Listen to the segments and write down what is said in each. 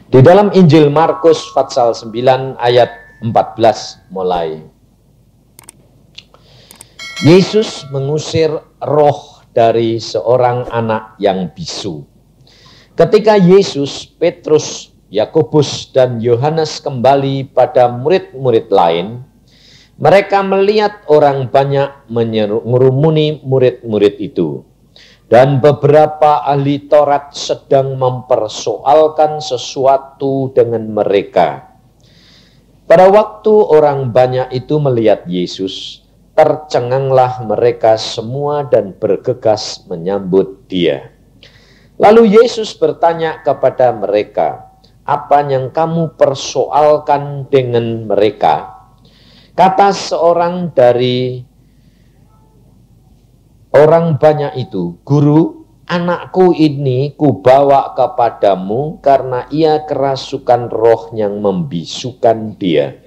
Di dalam Injil Markus pasal 9 ayat 14 mulai. Yesus mengusir roh dari seorang anak yang bisu. Ketika Yesus, Petrus, Yakobus dan Yohanes kembali pada murid-murid lain, mereka melihat orang banyak mengerumuni murid-murid itu. Dan beberapa ahli Taurat sedang mempersoalkan sesuatu dengan mereka. Pada waktu orang banyak itu melihat Yesus, tercenganglah mereka semua dan bergegas menyambut dia. Lalu Yesus bertanya kepada mereka, "Apa yang kamu persoalkan dengan mereka?" Kata seorang dari orang banyak itu, "Guru, anakku ini kubawa kepadamu karena ia kerasukan roh yang membisukan dia.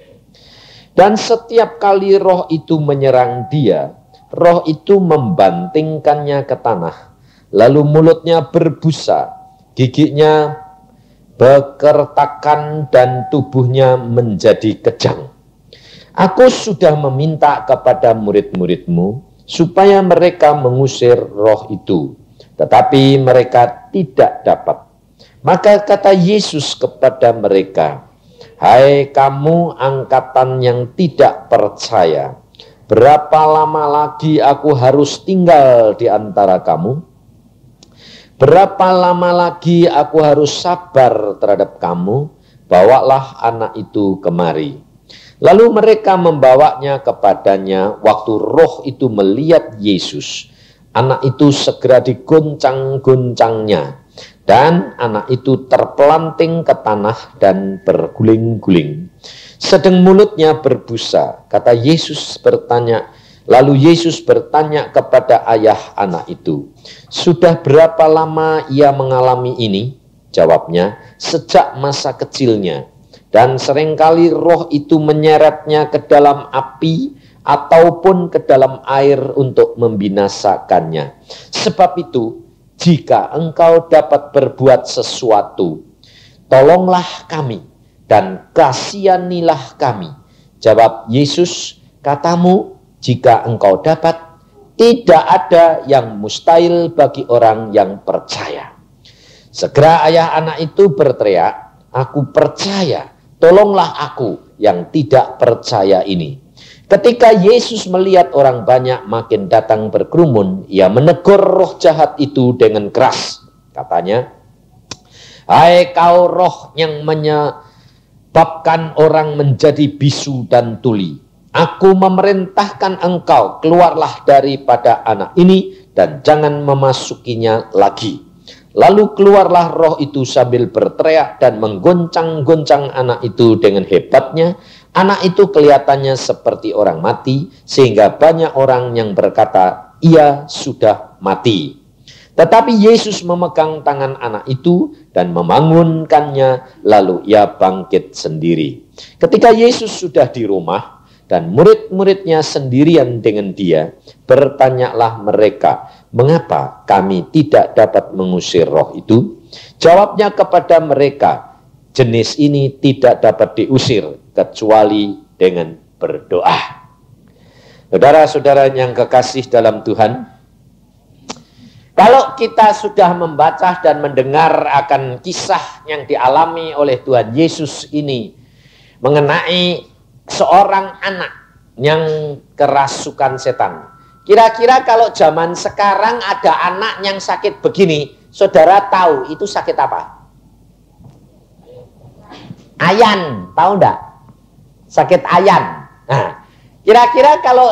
Dan setiap kali roh itu menyerang dia, roh itu membantingkannya ke tanah. Lalu mulutnya berbusa, giginya bekertakan dan tubuhnya menjadi kejang. Aku sudah meminta kepada murid-muridmu supaya mereka mengusir roh itu, tetapi mereka tidak dapat. Maka kata Yesus kepada mereka, 'Hai kamu angkatan yang tidak percaya, berapa lama lagi aku harus tinggal di antara kamu? Berapa lama lagi aku harus sabar terhadap kamu? Bawalah anak itu kemari.' Lalu mereka membawanya kepadanya. Waktu roh itu melihat Yesus, anak itu segera digoncang-goncangnya, dan anak itu terpelanting ke tanah dan berguling-guling. Sedang mulutnya berbusa. Lalu Yesus bertanya kepada ayah anak itu, "Sudah berapa lama ia mengalami ini?" Jawabnya, "Sejak masa kecilnya. Dan seringkali roh itu menyeretnya ke dalam api ataupun ke dalam air untuk membinasakannya. Sebab itu, jika engkau dapat berbuat sesuatu, tolonglah kami dan kasihanilah kami." Jawab Yesus, "Katamu, jika engkau dapat, tidak ada yang mustahil bagi orang yang percaya." Segera ayah anak itu berteriak, "Aku percaya. Tolonglah aku yang tidak percaya ini." Ketika Yesus melihat orang banyak makin datang berkerumun, ia menegur roh jahat itu dengan keras. Katanya, "Hai kau roh yang menyebabkan orang menjadi bisu dan tuli, aku memerintahkan engkau, keluarlah daripada anak ini dan jangan memasukinya lagi." Lalu keluarlah roh itu sambil berteriak dan menggoncang-goncang anak itu dengan hebatnya. Anak itu kelihatannya seperti orang mati, sehingga banyak orang yang berkata, "Ia sudah mati." Tetapi Yesus memegang tangan anak itu dan membangunkannya, lalu ia bangkit sendiri. Ketika Yesus sudah di rumah dan murid-muridnya sendirian dengan dia, bertanyalah mereka, "Mengapa kami tidak dapat mengusir roh itu?" Jawabnya kepada mereka, "Jenis ini tidak dapat diusir kecuali dengan berdoa." Saudara-saudara yang kekasih dalam Tuhan, kalau kita sudah membaca dan mendengar akan kisah yang dialami oleh Tuhan Yesus ini mengenai seorang anak yang kerasukan setan, kira-kira kalau zaman sekarang ada anak yang sakit begini, saudara tahu itu sakit apa? Ayan, tahu enggak? Sakit ayan. Nah, kira-kira kalau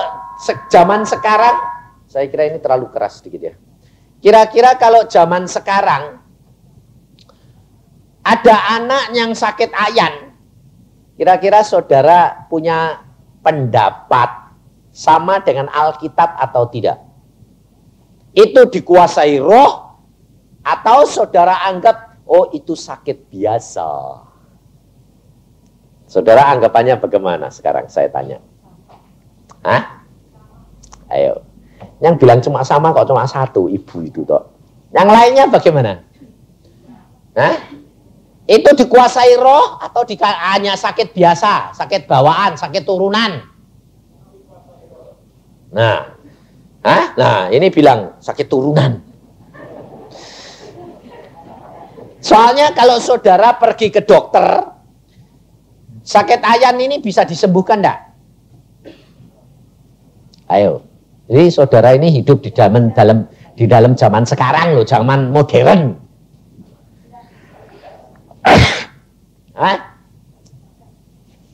zaman sekarang, saya kira ini terlalu keras sedikit ya. Kira-kira kalau zaman sekarang ada anak yang sakit ayan, kira-kira saudara punya pendapat sama dengan Alkitab atau tidak? Itu dikuasai roh atau saudara anggap, oh itu sakit biasa? Saudara anggapannya bagaimana sekarang saya tanya? Hah? Ayo. Yang bilang cuma sama kok cuma satu, ibu itu toh. Yang lainnya bagaimana? Hah? itu dikuasai roh atau hanya sakit biasa, sakit bawaan, sakit turunan? Nah, ini bilang sakit turunan. Soalnya kalau saudara pergi ke dokter, sakit ayan ini bisa disembuhkan enggak? Ayo. Jadi saudara ini hidup di dalam zaman sekarang loh, zaman modern.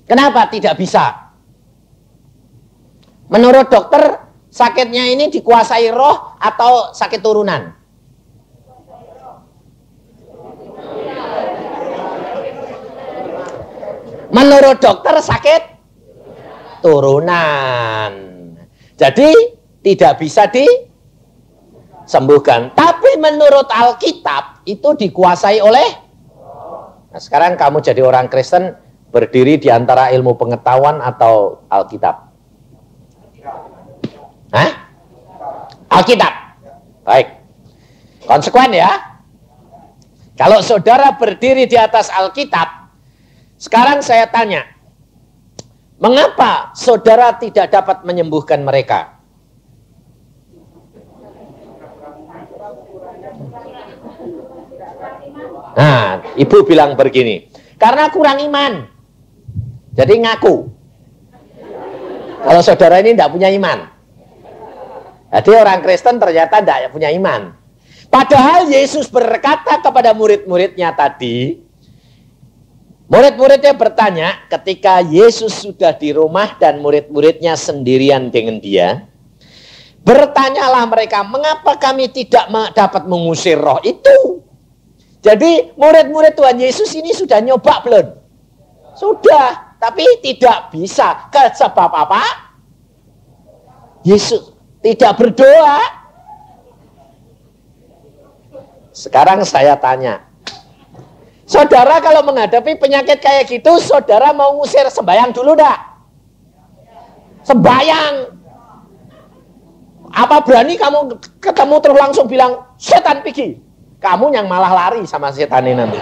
Kenapa tidak bisa? Menurut dokter, sakitnya ini dikuasai roh atau sakit turunan? Menurut dokter sakit turunan. Jadi tidak bisa disembuhkan. Tapi menurut Alkitab itu dikuasai oleh. Nah, sekarang kamu jadi orang Kristen berdiri di antara ilmu pengetahuan atau Alkitab? Alkitab. Baik. Konsekuen ya. Kalau saudara berdiri di atas Alkitab, sekarang saya tanya, mengapa saudara tidak dapat menyembuhkan mereka? Nah, ibu bilang begini, karena kurang iman. Jadi ngaku. Kalau saudara ini tidak punya iman. Jadi orang Kristen ternyata tidak punya iman. Padahal Yesus berkata kepada murid-muridnya tadi, murid-muridnya bertanya ketika Yesus sudah di rumah dan murid-muridnya sendirian dengan dia. Bertanyalah mereka, mengapa kami tidak dapat mengusir roh itu? Jadi murid-murid Tuhan Yesus ini sudah nyoba belum? Sudah, tapi tidak bisa. Sebab apa? Yesus tidak berdoa. Sekarang saya tanya, saudara kalau menghadapi penyakit kayak gitu, saudara mau ngusir sembahyang dulu enggak? Sembahyang. Apa berani kamu ketemu terus langsung bilang, setan pergi? Kamu yang malah lari sama setan ini nanti.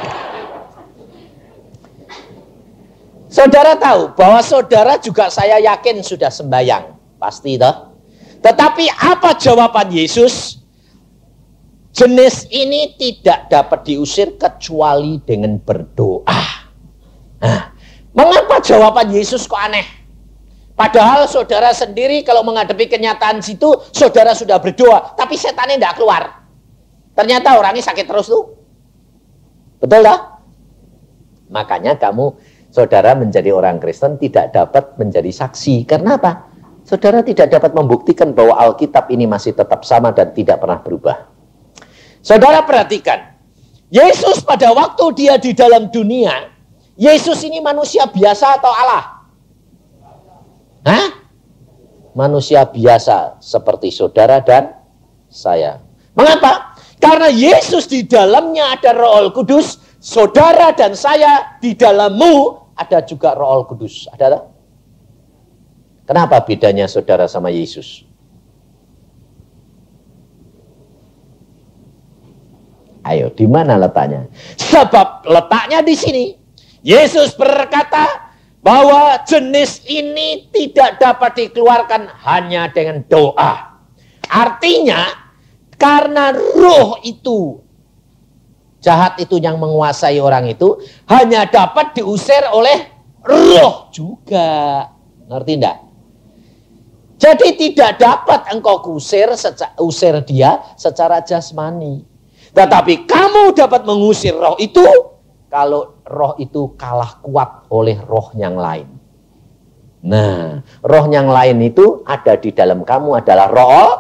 Saudara tahu bahwa saudara juga saya yakin sudah sembahyang. Pasti toh. Tetapi apa jawaban Yesus? Jenis ini tidak dapat diusir kecuali dengan berdoa. Nah, mengapa jawaban Yesus kok aneh? Padahal saudara sendiri kalau menghadapi kenyataan situ, saudara sudah berdoa, tapi setannya tidak keluar. Ternyata orangnya sakit terus tuh. Betul tak? Makanya kamu, saudara menjadi orang Kristen tidak dapat menjadi saksi. Karena apa? Saudara tidak dapat membuktikan bahwa Alkitab ini masih tetap sama dan tidak pernah berubah. Saudara perhatikan, Yesus pada waktu dia di dalam dunia, Yesus ini manusia biasa atau Allah? Manusia biasa seperti saudara dan saya. Mengapa? Karena Yesus di dalamnya ada Roh Kudus, saudara dan saya di dalammu ada juga Roh Kudus. Ada tak? Kenapa bedanya saudara sama Yesus? Ayo, di mana letaknya? Sebab letaknya di sini. Yesus berkata bahwa jenis ini tidak dapat dikeluarkan hanya dengan doa. Artinya, karena roh itu, jahat itu yang menguasai orang itu, hanya dapat diusir oleh roh juga. Ngerti enggak? Jadi tidak dapat engkau usir dia secara jasmani. Tetapi kamu dapat mengusir roh itu kalau roh itu kalah kuat oleh roh yang lain. Nah, roh yang lain itu ada di dalam kamu adalah Roh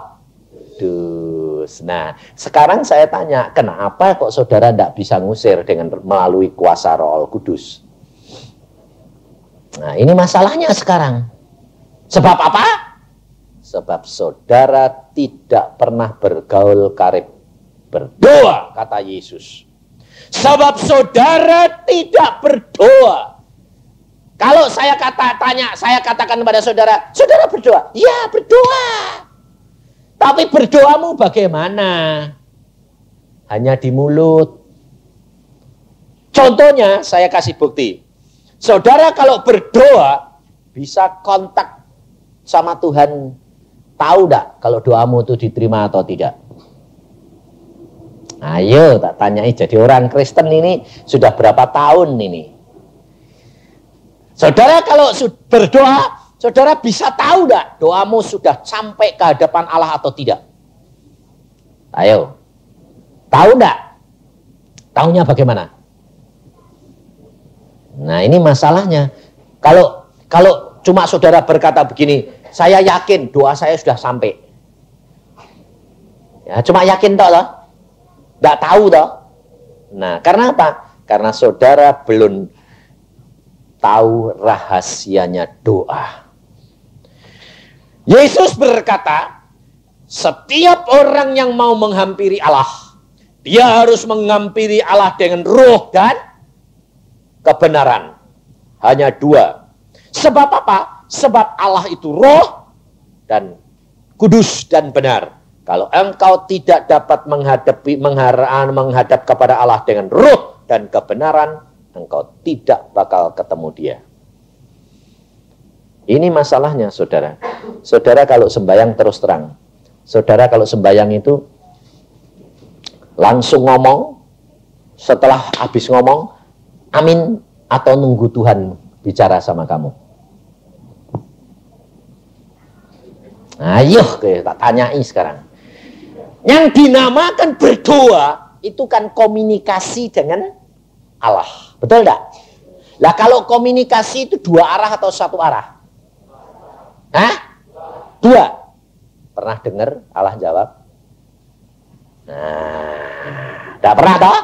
Kudus. Nah, sekarang saya tanya, kenapa kok saudara tidak bisa ngusir dengan melalui kuasa Roh Kudus? Nah, ini masalahnya sekarang. Sebab apa? Sebab saudara tidak pernah bergaul karib berdoa, kata Yesus. Sebab saudara tidak berdoa. Kalau saya katakan kepada saudara, saudara berdoa. Ya, berdoa. Tapi berdoamu bagaimana? Hanya di mulut. Contohnya saya kasih bukti. Saudara kalau berdoa bisa kontak sama Tuhan. Tahu enggak kalau doamu itu diterima atau tidak? Ayo tak tanyai, jadi orang Kristen ini sudah berapa tahun ini? Saudara kalau berdoa, saudara bisa tahu enggak doamu sudah sampai ke hadapan Allah atau tidak? Ayo. Tahu enggak? Tahunya bagaimana? Nah, ini masalahnya. Kalau cuma saudara berkata begini, saya yakin doa saya sudah sampai. Ya, cuma yakin toh loh. Enggak tahu toh. Nah, karena apa? Karena saudara belum tahu rahasianya doa. Yesus berkata, setiap orang yang mau menghampiri Allah, dia harus menghampiri Allah dengan roh dan kebenaran. Hanya dua. Sebab apa? Sebab Allah itu roh dan kudus dan benar. Kalau engkau tidak dapat menghadap kepada Allah dengan roh dan kebenaran, engkau tidak bakal ketemu dia. Ini masalahnya, saudara. Saudara kalau sembahyang terus terang. Saudara kalau sembahyang itu langsung ngomong, setelah habis ngomong, amin, atau nunggu Tuhan bicara sama kamu. Ayo, tak tanyai sekarang. Yang dinamakan berdoa itu kan komunikasi dengan Allah. Betul enggak? Lah kalau komunikasi itu dua arah atau satu arah? Hah? Dua. Pernah dengar Allah jawab? Nah, enggak pernah toh?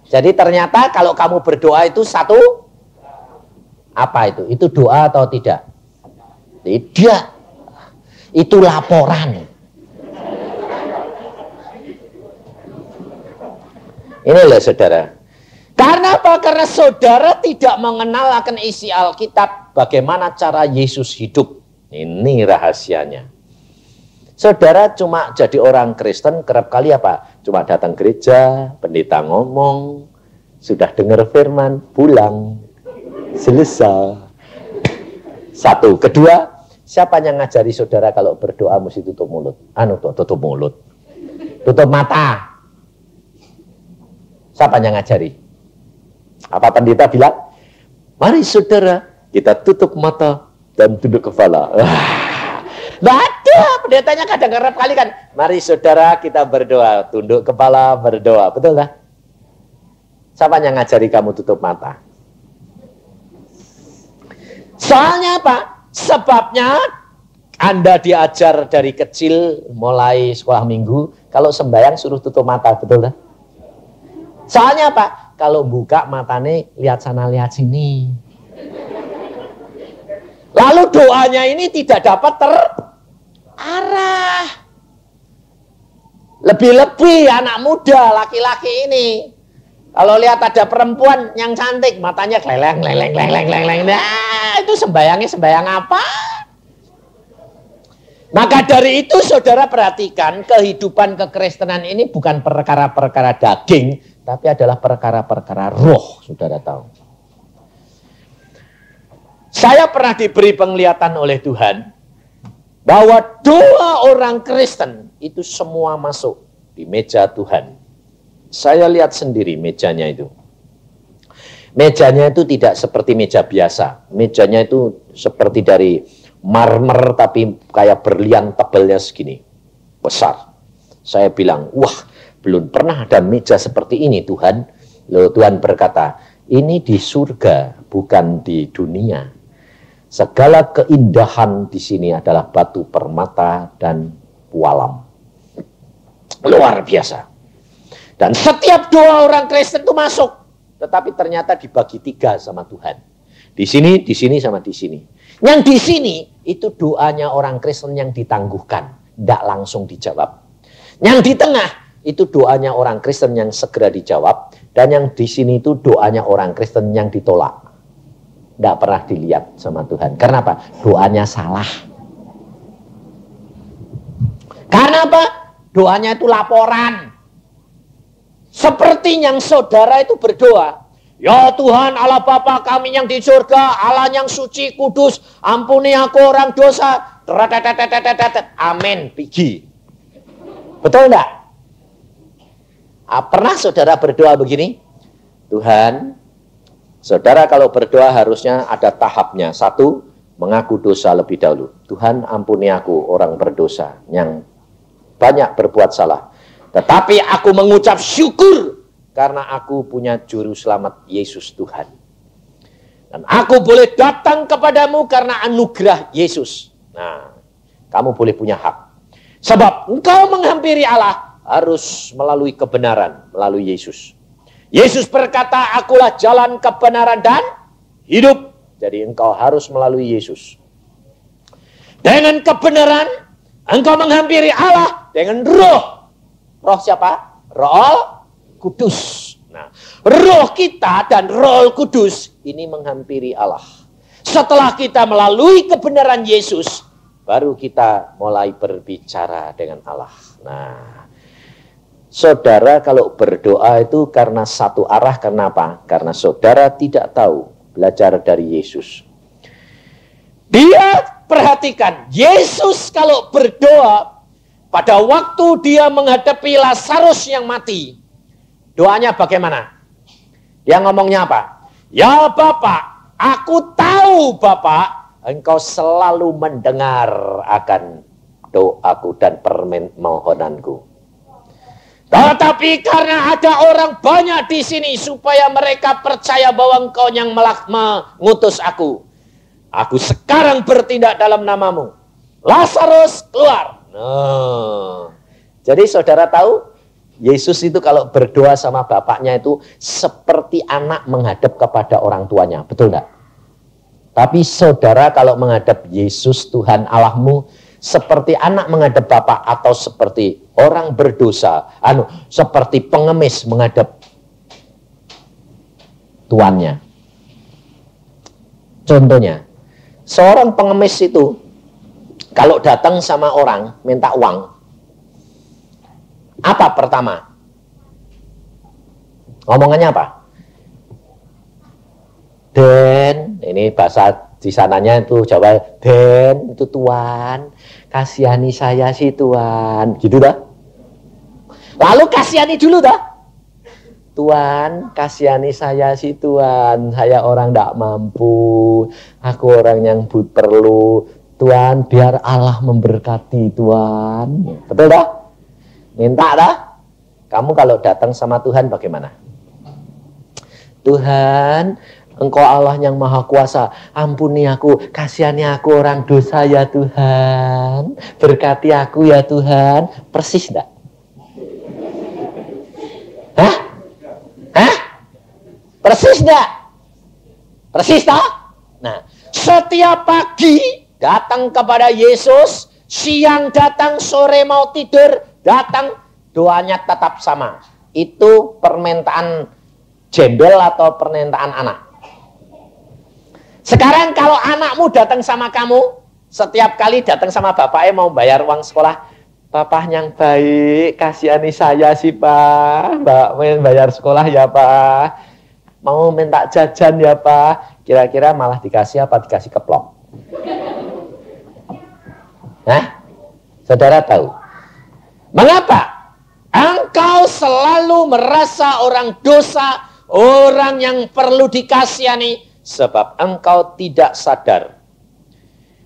Jadi ternyata kalau kamu berdoa itu satu, apa itu? Itu doa atau tidak? Tidak. Itu laporan. Ini loh saudara. Karena apa? Karena saudara tidak mengenal akan isi Alkitab. Bagaimana cara Yesus hidup. Ini rahasianya. Saudara cuma jadi orang Kristen kerap kali apa? Cuma datang gereja, pendeta ngomong, sudah dengar firman, pulang, selesai. Satu. Kedua, siapa yang ngajari saudara kalau berdoa mesti tutup mulut? Tutup mulut. Tutup mata. Siapa yang ngajari? Apa pendeta bilang? Mari saudara, kita tutup mata dan tunduk kepala. Nggak ada, pendetanya kadang-kadang kali kan. Mari saudara kita berdoa, tunduk kepala berdoa. Betul tak? Siapa yang ngajari kamu tutup mata? Soalnya apa? Sebabnya Anda diajar dari kecil, mulai sekolah minggu, kalau sembahyang suruh tutup mata, betul tak? Soalnya apa? Kalau buka matanya lihat sana lihat sini. Lalu doanya ini tidak dapat terarah. Lebih-lebih anak muda, laki-laki ini. Kalau lihat ada perempuan yang cantik, matanya keleleng. Nah, itu sembayangnya sembayang apa? Maka dari itu saudara perhatikan, kehidupan kekristenan ini bukan perkara-perkara daging, tapi adalah perkara-perkara roh, saudara tahu. Saya pernah diberi penglihatan oleh Tuhan bahwa doa orang Kristen itu semua masuk di meja Tuhan. Saya lihat sendiri mejanya itu. Mejanya itu tidak seperti meja biasa. Mejanya itu seperti dari marmer tapi kayak berlian tebalnya segini. Besar. Saya bilang, wah, belum pernah ada meja seperti ini Tuhan. Lalu Tuhan berkata, ini di surga, bukan di dunia. Segala keindahan di sini adalah batu permata dan pualam. Luar biasa. Dan setiap doa orang Kristen itu masuk. Tetapi ternyata dibagi tiga sama Tuhan. Di sini, sama di sini. Yang di sini, itu doanya orang Kristen yang ditangguhkan. Tidak langsung dijawab. Yang di tengah, itu doanya orang Kristen yang segera dijawab. Dan yang di sini itu doanya orang Kristen yang ditolak. Tidak pernah dilihat sama Tuhan. Karena apa? Doanya salah. Karena apa? Doanya itu laporan. Seperti yang saudara itu berdoa. Ya Tuhan Allah Bapa kami yang di surga, Allah yang suci, kudus, ampuni aku orang dosa. Amin, pergi. Betul enggak? Pernah saudara berdoa begini? Tuhan, saudara kalau berdoa harusnya ada tahapnya. Satu, mengaku dosa lebih dahulu. Tuhan ampuni aku orang berdosa yang banyak berbuat salah. Tetapi aku mengucap syukur karena aku punya juru selamat Yesus Tuhan. Dan aku boleh datang kepadamu karena anugerah Yesus. Nah, kamu boleh punya hak. Sebab engkau menghampiri Allah harus melalui kebenaran, melalui Yesus. Yesus berkata, akulah jalan kebenaran dan hidup. Jadi engkau harus melalui Yesus. Dengan kebenaran, engkau menghampiri Allah dengan roh. Roh siapa? Roh Kudus. Nah, roh kita dan Roh Kudus ini menghampiri Allah. Setelah kita melalui kebenaran Yesus, baru kita mulai berbicara dengan Allah. Nah, saudara kalau berdoa itu karena satu arah, kenapa? Karena saudara tidak tahu belajar dari Yesus. Dia perhatikan, Yesus kalau berdoa, pada waktu dia menghadapi Lazarus yang mati, doanya bagaimana? Dia ngomongnya apa? Ya Bapa, aku tahu Bapa, engkau selalu mendengar akan doaku dan permohonanku. Tetapi karena ada orang banyak di sini, supaya mereka percaya bahwa engkau yang mengutus aku, aku sekarang bertindak dalam namamu. Lazarus keluar. Nah, jadi saudara tahu, Yesus itu kalau berdoa sama bapaknya itu seperti anak menghadap kepada orang tuanya. Betul enggak? Tapi saudara kalau menghadap Yesus Tuhan Allahmu seperti anak menghadap bapak, atau seperti orang berdosa, seperti pengemis menghadap tuannya. Contohnya, seorang pengemis itu kalau datang sama orang minta uang, apa pertama? Ngomongannya apa? Den, ini bahasa di sananya itu Jawa, Den, itu Tuan, kasihani saya sih Tuan, gitu dah. Lalu kasihani dulu dah. Tuan, kasihani saya sih Tuan, saya orang tidak mampu, aku orang yang perlu. Tuan, biar Allah memberkati Tuan. Betul dah? Minta dah. Kamu kalau datang sama Tuhan bagaimana? Tuhan, Engkau Allah yang maha kuasa, ampuni aku, kasihani aku orang dosa ya Tuhan, berkati aku ya Tuhan. Persis enggak? Hah? Persis enggak? Persis tak? Nah, setiap pagi datang kepada Yesus, siang datang, sore mau tidur, datang, doanya tetap sama. Itu permintaan jembel atau permintaan anak. Sekarang kalau anakmu datang sama kamu, setiap kali datang sama bapaknya mau bayar uang sekolah, Papa yang baik, kasihani saya sih Pak, Mbak bayar sekolah ya Pak, mau minta jajan ya Pak, kira-kira malah dikasih apa? Dikasih keplok. Nah, saudara tahu mengapa? Engkau selalu merasa orang dosa, orang yang perlu dikasihani, sebab engkau tidak sadar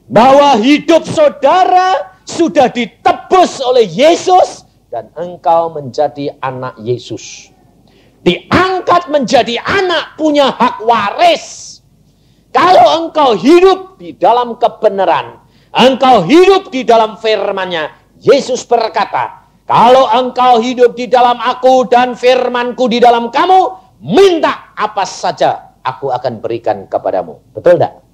bahwa hidup saudara sudah ditebus oleh Yesus dan engkau menjadi anak Yesus. Diangkat menjadi anak, punya hak waris. Kalau engkau hidup di dalam kebenaran, engkau hidup di dalam firman-Nya, Yesus berkata, kalau engkau hidup di dalam aku dan firman-Ku di dalam kamu, minta apa saja aku akan berikan kepadamu. Betul tidak?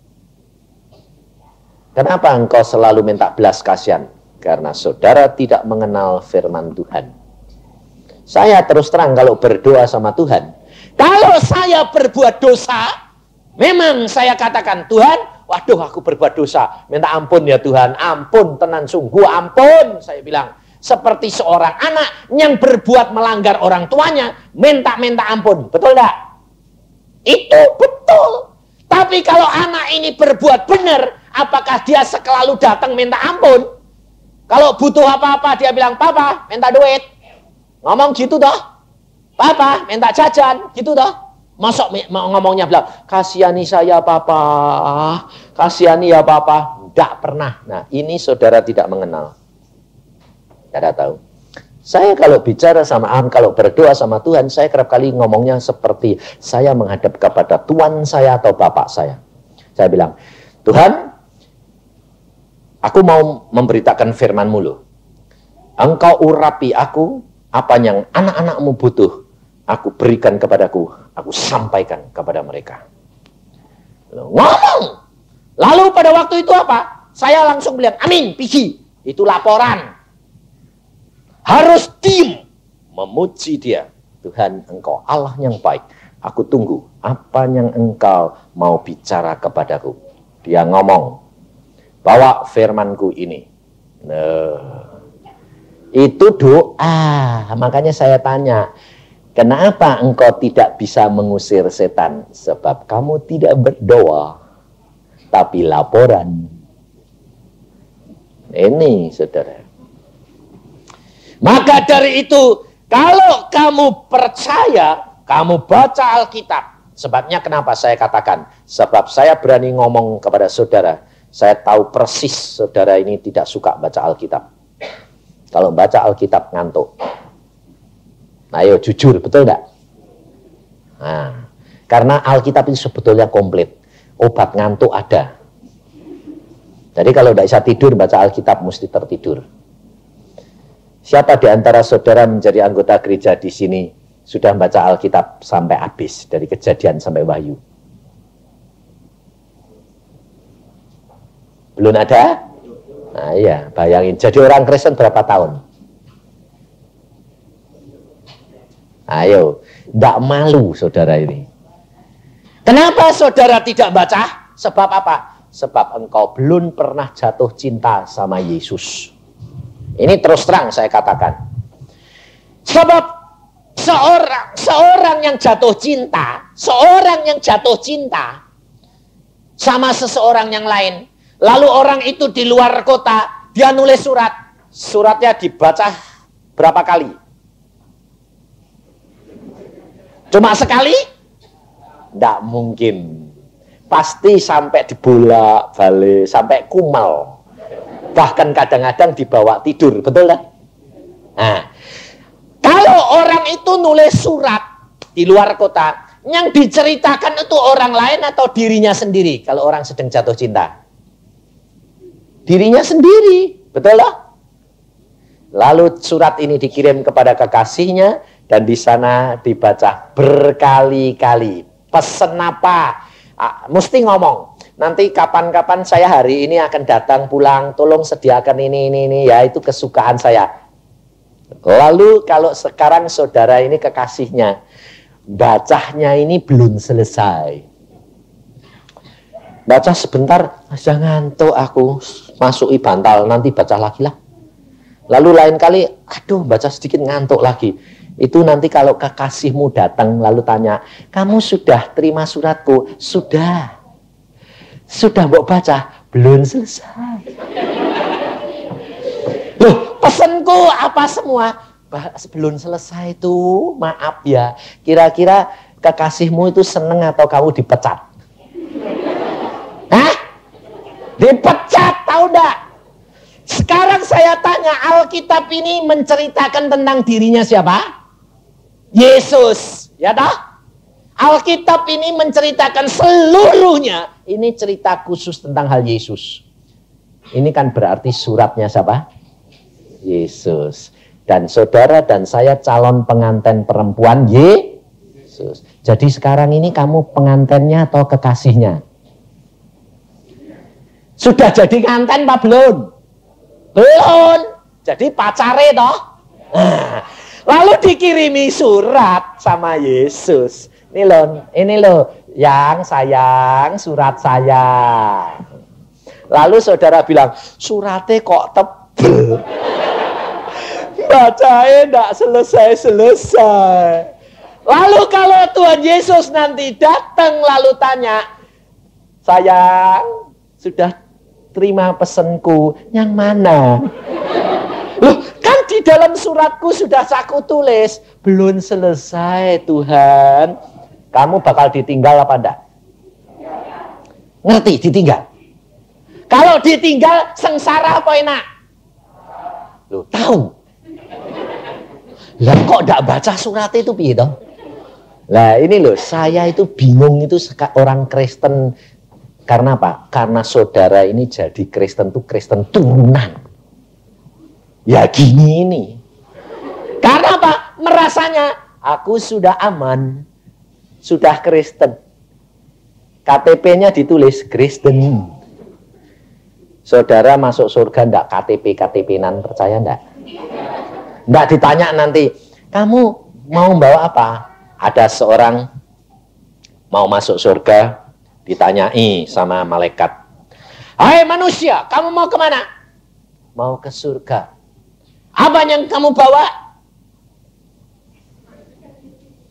Kenapa engkau selalu minta belas kasihan? Karena saudara tidak mengenal firman Tuhan. Saya terus terang kalau berdoa sama Tuhan, kalau saya berbuat dosa, memang saya katakan, Tuhan, waduh aku berbuat dosa, minta ampun ya Tuhan, ampun tenan sungguh, ampun, saya bilang. Seperti seorang anak yang berbuat melanggar orang tuanya, minta ampun, betul tidak? Itu betul. Tapi kalau anak ini berbuat benar, apakah dia selalu datang minta ampun? Kalau butuh apa-apa dia bilang, "Papa, minta duit." Ngomong gitu toh. "Papa, minta jajan." Gitu toh. Masuk ngomongnya bilang, "Kasihani saya Papa, kasihani ya Papa." Tidak pernah. Nah, ini saudara tidak mengenal. Tidak tahu. Saya kalau bicara sama kalau berdoa sama Tuhan, saya kerap kali ngomongnya seperti saya menghadap kepada Tuhan saya atau Bapak saya. Saya bilang, "Tuhan, aku mau memberitakan firman-Mu loh. Engkau urapi aku, apa yang anak-anak-Mu butuh, aku berikan kepadaku, aku sampaikan kepada mereka." Ngomong. Lalu pada waktu itu apa? Saya langsung bilang, "Amin, pergi." Itu laporan. Harus diem, memuji dia. "Tuhan, Engkau Allah yang baik. Aku tunggu apa yang Engkau mau bicara kepadaku." Dia ngomong, "Bawa firmanku ini." Nah, itu doa. Makanya saya tanya, kenapa engkau tidak bisa mengusir setan? Sebab kamu tidak berdoa, tapi laporan. Ini, saudara. Maka dari itu, kalau kamu percaya, kamu baca Alkitab. Sebabnya kenapa saya katakan? Sebab saya berani ngomong kepada saudara. Saya tahu persis saudara ini tidak suka baca Alkitab. Kalau baca Alkitab ngantuk. Ayo jujur, betul enggak? Nah, karena Alkitab itu sebetulnya komplit. Obat ngantuk ada. Jadi kalau tidak bisa tidur, baca Alkitab mesti tertidur. Siapa di antara saudara menjadi anggota gereja di sini sudah membaca Alkitab sampai habis, dari Kejadian sampai Wahyu? Belum ada? Nah iya, bayangin. Jadi orang Kristen berapa tahun? Ayo, tidak malu saudara ini. Kenapa saudara tidak baca? Sebab apa? Sebab engkau belum pernah jatuh cinta sama Yesus. Ini terus terang saya katakan. Sebab seorang yang jatuh cinta, sama seseorang yang lain, lalu orang itu di luar kota, dia nulis surat. Suratnya dibaca berapa kali? Cuma sekali? Tidak mungkin. Pasti sampai dibolak-balik, sampai kumal. Bahkan kadang-kadang dibawa tidur, betul kan? Nah, kalau orang itu nulis surat di luar kota, yang diceritakan itu orang lain atau dirinya sendiri? Kalau orang sedang jatuh cinta, dirinya sendiri, betul loh? Lalu surat ini dikirim kepada kekasihnya dan di sana dibaca berkali-kali. Pesen apa? Mesti ngomong. Nanti kapan-kapan saya hari ini akan datang pulang, tolong sediakan ini, ya itu kesukaan saya. Lalu kalau sekarang saudara ini kekasihnya, bacanya ini belum selesai. Baca sebentar, jangan ngantuk aku, masuki bantal, nanti baca lagi lah. Lalu lain kali, aduh baca sedikit ngantuk lagi. Itu nanti kalau kekasihmu datang lalu tanya, "Kamu sudah terima suratku?" Sudah. Sudah mau baca? Belum selesai. Loh, pesenku apa semua? Belum selesai itu, maaf ya. Kira-kira kekasihmu itu seneng atau kamu dipecat? Hah? Dipecat, tahu enggak? Sekarang saya tanya, Alkitab ini menceritakan tentang dirinya siapa? Yesus, ya toh? Alkitab ini menceritakan seluruhnya. Ini cerita khusus tentang hal Yesus. Ini kan berarti suratnya siapa? Yesus. Dan saudara dan saya calon pengantin perempuan Yesus. Jadi sekarang ini kamu pengantinnya atau kekasihnya? Sudah jadi nganten apa belum? Belum. Jadi pacare toh. Lalu dikirimi surat sama Yesus. Ini loh, yang sayang, surat saya. Lalu saudara bilang, suratnya kok tebel. Bacanya enggak selesai-selesai. Lalu kalau Tuhan Yesus nanti datang lalu tanya, sayang, sudah terima pesanku, yang mana? Loh, kan di dalam suratku sudah aku tulis, belum selesai Tuhan. Kamu bakal ditinggal apa enggak? Ngerti ditinggal? Kalau ditinggal sengsara apa enak? Loh, tahu. Lah kok enggak baca surat itu piye toh? Lah ini loh, saya itu bingung itu orang Kristen. Karena apa? Karena saudara ini jadi Kristen tuh Kristen turunan. Ya gini ini. Karena apa? Merasanya aku sudah aman, sudah Kristen. KTP-nya ditulis Kristen. Saudara masuk surga ndak KTP-KTP-nan, percaya ndak? Ndak ditanya nanti, kamu mau bawa apa? Ada seorang mau masuk surga, ditanyai sama malaikat. Hai manusia, kamu mau kemana? Mau ke surga. Apa yang kamu bawa?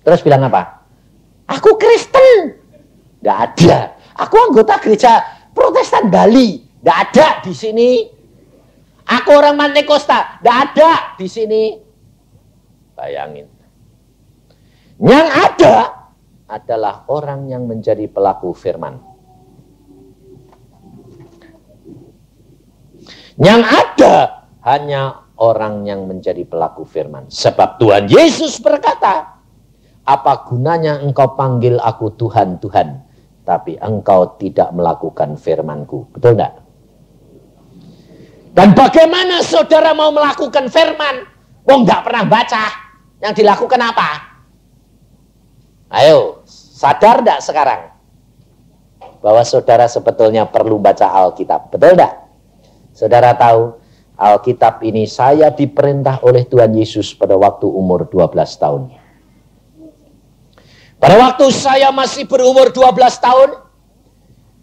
Terus bilang apa? Aku Kristen. Nggak ada. Aku anggota gereja Protestan Bali. Nggak ada di sini. Aku orang Pantekosta. Nggak ada di sini. Bayangin. Yang ada adalah orang yang menjadi pelaku firman. Yang ada hanya orang yang menjadi pelaku firman. Sebab Tuhan Yesus berkata, apa gunanya engkau panggil aku Tuhan, Tuhan, tapi engkau tidak melakukan firman-Ku. Betul enggak? Dan bagaimana saudara mau melakukan firman? Wong enggak pernah baca. Yang dilakukan apa? Ayo, sadar enggak sekarang? Bahwa saudara sebetulnya perlu baca Alkitab. Betul enggak? Saudara tahu, Alkitab ini saya diperintah oleh Tuhan Yesus pada waktu umur 12 tahun. Pada waktu saya masih berumur 12 tahun,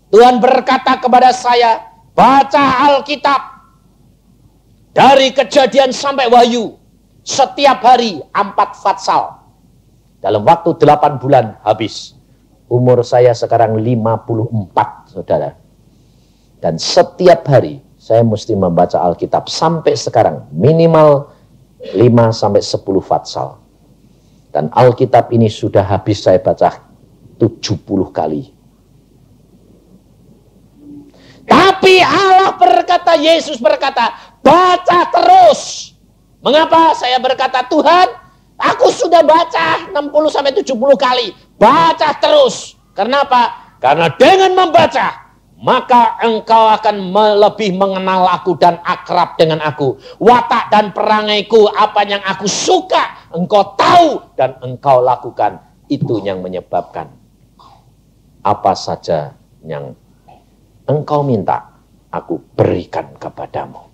Tuhan berkata kepada saya, baca Alkitab dari Kejadian sampai Wahyu, setiap hari 4 fatsal. Dalam waktu 8 bulan habis. Umur saya sekarang 54, saudara. Dan setiap hari saya mesti membaca Alkitab sampai sekarang minimal 5-10 fatsal. Dan Alkitab ini sudah habis saya baca 70 kali. Tapi Allah berkata, Yesus berkata, baca terus. Mengapa saya berkata, Tuhan, aku sudah baca 60-70 kali. Baca terus. Kenapa? Karena dengan membaca, maka engkau akan lebih mengenal aku dan akrab dengan aku. Watak dan perangaiku, apa yang aku suka, engkau tahu dan engkau lakukan. Itu yang menyebabkan apa saja yang engkau minta, aku berikan kepadamu.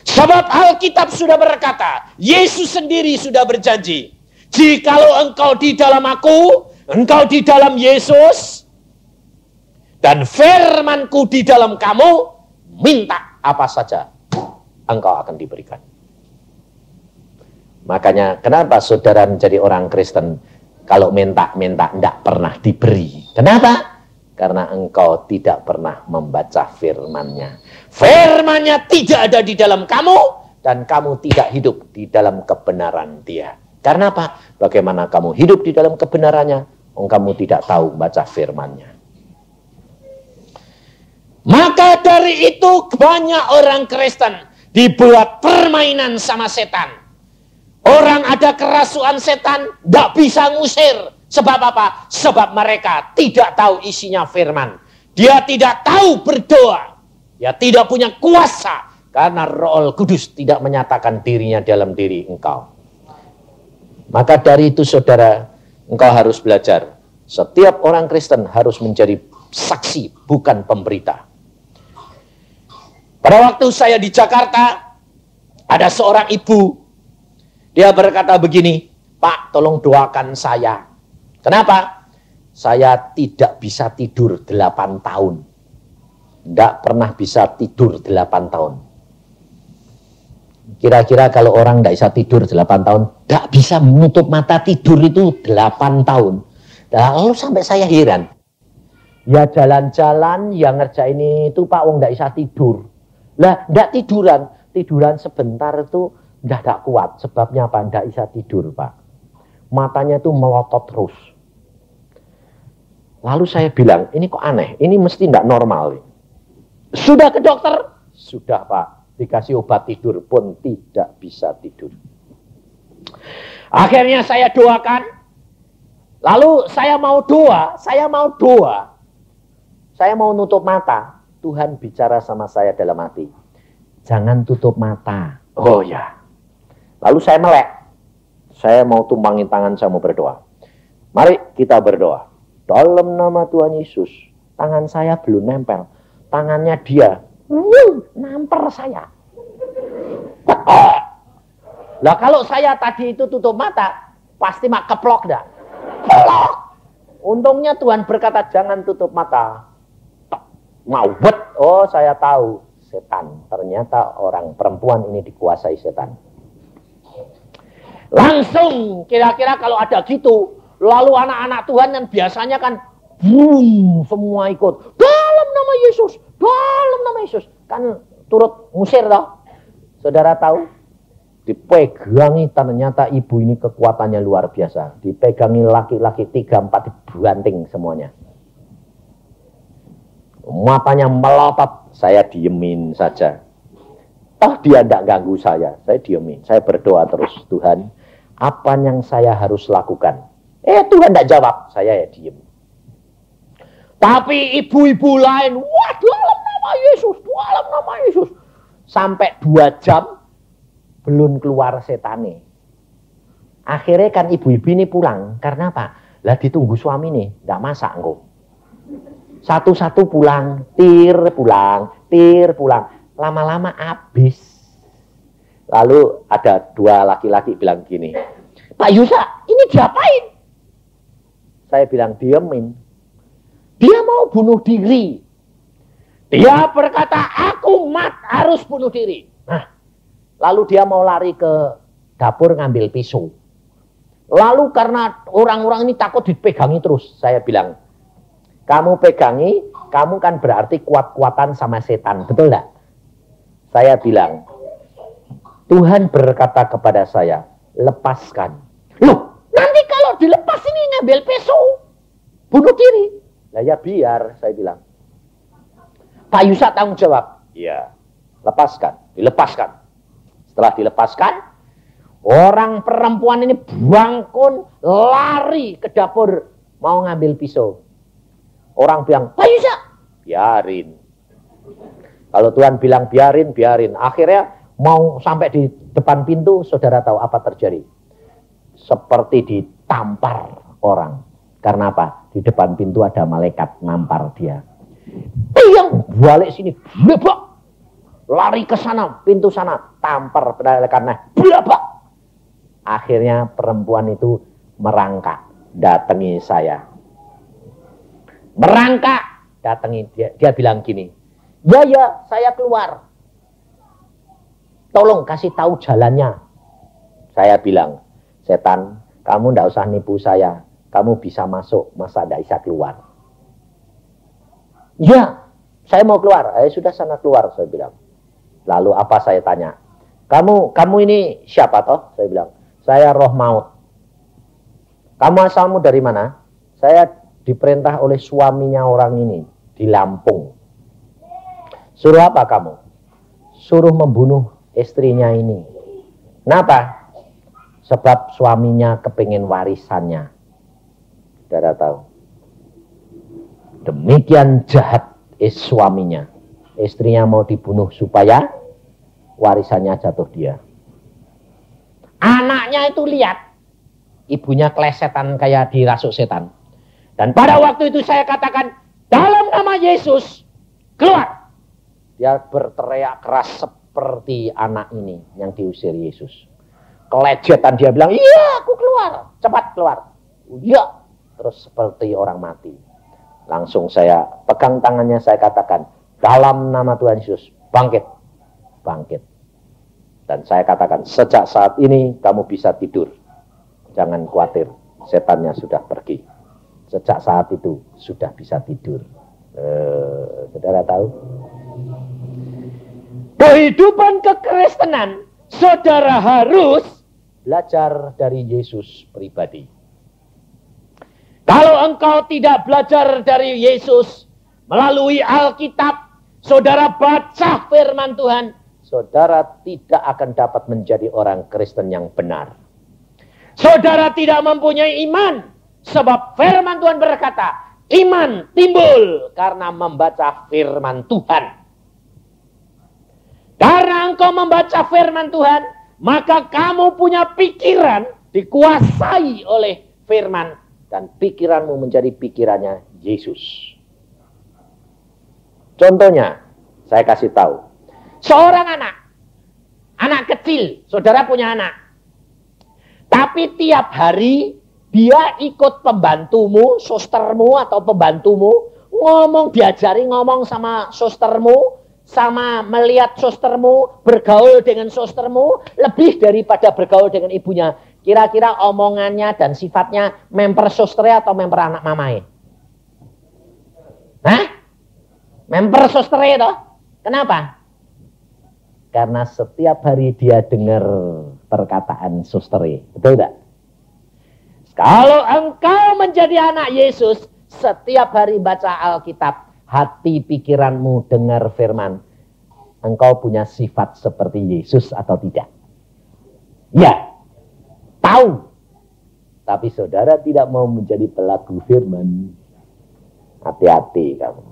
Sebab Alkitab sudah berkata, Yesus sendiri sudah berjanji, jikalau engkau di dalam aku, engkau di dalam Yesus, dan firman-Ku di dalam kamu, minta apa saja, engkau akan diberikan. Makanya kenapa saudara menjadi orang Kristen, kalau minta-minta tidak pernah diberi. Kenapa? Karena engkau tidak pernah membaca firman-Nya. Firman-Nya tidak ada di dalam kamu, dan kamu tidak hidup di dalam kebenaran Dia. Karena apa? Bagaimana kamu hidup di dalam kebenarannya? Kamu tidak tahu baca firman-Nya. Maka dari itu banyak orang Kristen dibuat permainan sama setan. Orang ada kerasukan setan, tidak bisa ngusir. Sebab apa? Sebab mereka tidak tahu isinya firman. Dia tidak tahu berdoa. Dia tidak punya kuasa. Karena Roh Kudus tidak menyatakan dirinya dalam diri engkau. Maka dari itu saudara, engkau harus belajar. Setiap orang Kristen harus menjadi saksi, bukan pemberita. Pada waktu saya di Jakarta, ada seorang ibu. Dia berkata begini, Pak, tolong doakan saya. Kenapa? Saya tidak bisa tidur 8 tahun. Tidak pernah bisa tidur 8 tahun. Kira-kira kalau orang tidak bisa tidur 8 tahun, tidak bisa menutup mata tidur itu 8 tahun. Lalu sampai saya heran. Ya jalan-jalan, yang ngerjain itu Pak, wong tidak bisa tidur. Lah, tidak tiduran sebentar itu tidak kuat. Sebabnya apa? Tidak bisa tidur, Pak. Matanya itu melotot terus. Lalu saya bilang, ini kok aneh, ini mesti tidak normal. Sudah ke dokter? Sudah, Pak. Dikasih obat tidur pun tidak bisa tidur. Akhirnya saya doakan. Lalu saya mau doa. Saya mau nutup mata. Tuhan bicara sama saya dalam hati. Jangan tutup mata. Oh ya. Lalu saya melek. Saya mau tumpangin tangan, saya mau berdoa. Mari kita berdoa. Dalam nama Tuhan Yesus. Tangan saya belum nempel. Tangannya dia. Namper saya. Lah kalau saya tadi itu tutup mata, pasti mak keplok dah. Keplok. Untungnya Tuhan berkata jangan tutup mata. Mau bet. Oh, saya tahu. Setan. Ternyata orang perempuan ini dikuasai setan. Langsung kira-kira kalau ada gitu, lalu anak-anak Tuhan yang biasanya kan boom, semua ikut. Dalam nama Yesus, dalam nama Yesus. Kan turut ngusir toh. Saudara tahu? Dipegangi, ternyata ibu ini kekuatannya luar biasa. Dipegangi laki-laki 3-4 dibanting semuanya. Matanya melotot, saya diemin saja. Toh dia tidak ganggu saya diemin. Saya berdoa terus, Tuhan, apa yang saya harus lakukan? Tuhan tidak jawab, saya ya diem. Tapi ibu-ibu lain, wah dalam nama Yesus, dalam nama Yesus. Sampai 2 jam, belum keluar setane. Akhirnya kan ibu-ibu ini pulang. Karena apa? Lah ditunggu suami nih, tidak masak engkau. Satu-satu pulang, tir pulang. Lama-lama habis. Lalu ada 2 laki-laki bilang gini, Pak Yusa, ini diapain? Saya bilang, diemin. Dia mau bunuh diri. Dia berkata, aku harus bunuh diri. Nah, lalu dia mau lari ke dapur ngambil pisau. Lalu karena orang-orang ini takut dipegangi terus, saya bilang, kamu pegangi, kamu kan berarti kuat-kuatan sama setan, betul enggak? Saya bilang, Tuhan berkata kepada saya, lepaskan. Loh, nanti kalau dilepas ini ngambil pisau, bunuh diri. Lah ya biar, saya bilang. Pak Yusa tanggung jawab. Iya, dilepaskan. Setelah dilepaskan, orang perempuan ini bangkun, lari ke dapur, mau ngambil pisau. Orang bilang, Pak Yusa, biarin. Kalau Tuhan bilang biarin. Akhirnya mau sampai di depan pintu, saudara tahu apa terjadi? Seperti ditampar orang. Karena apa? Di depan pintu ada malaikat nampar dia. Yang balik sini, blebak. Lari ke sana, pintu sana, tampar malaikatnya, blebak. Akhirnya perempuan itu merangkak, datangi saya. Merangkak, datangi dia bilang gini, ya, saya keluar. Tolong kasih tahu jalannya. Saya bilang, setan, kamu tidak usah nipu saya. Kamu bisa masuk, masa tidak bisa keluar. Ya, saya mau keluar. Sudah sana keluar, saya bilang. Lalu apa saya tanya? Kamu ini siapa toh? Saya bilang, saya roh maut. Kamu asalmu dari mana? Saya diperintah oleh suaminya orang ini di Lampung. Suruh apa kamu? Suruh membunuh istrinya ini. Kenapa? Sebab suaminya kepingin warisannya. Saudara tahu. Demikian jahat suaminya. Istrinya mau dibunuh supaya warisannya jatuh dia. Anaknya itu lihat. Ibunya kelesetan kayak dirasuk setan. Dan pada waktu itu saya katakan, dalam nama Yesus, keluar. Dia berteriak keras seperti anak ini yang diusir Yesus. Kelejetan dia bilang, iya aku keluar, cepat keluar. Iya, terus seperti orang mati. Langsung saya pegang tangannya, saya katakan, dalam nama Tuhan Yesus, bangkit. Bangkit. Dan saya katakan, sejak saat ini kamu bisa tidur. Jangan khawatir, setannya sudah pergi. Sejak saat itu sudah bisa tidur. Saudara tahu? Kehidupan kekristenan, saudara harus belajar dari Yesus pribadi. Kalau engkau tidak belajar dari Yesus melalui Alkitab, saudara baca firman Tuhan, saudara tidak akan dapat menjadi orang Kristen yang benar. Saudara tidak mempunyai iman, sebab firman Tuhan berkata, iman timbul karena membaca firman Tuhan. Karena engkau membaca firman Tuhan, maka kamu punya pikiran dikuasai oleh firman, dan pikiranmu menjadi pikirannya Yesus. Contohnya, saya kasih tahu. Seorang anak kecil, saudara punya anak. Tapi tiap hari dia ikut pembantumu, sustermu atau pembantumu, diajari ngomong sama sustermu, sama melihat sustermu, bergaul dengan sustermu, lebih daripada bergaul dengan ibunya. Kira-kira omongannya dan sifatnya memper susternya atau memper anak mamai? Memper susternya toh? Kenapa? Karena setiap hari dia dengar perkataan susternya. Betul tidak? Kalau engkau menjadi anak Yesus, setiap hari baca Alkitab, hati pikiranmu dengar firman, engkau punya sifat seperti Yesus atau tidak? Ya, tahu. Tapi saudara tidak mau menjadi pelaku firman. Hati-hati kamu.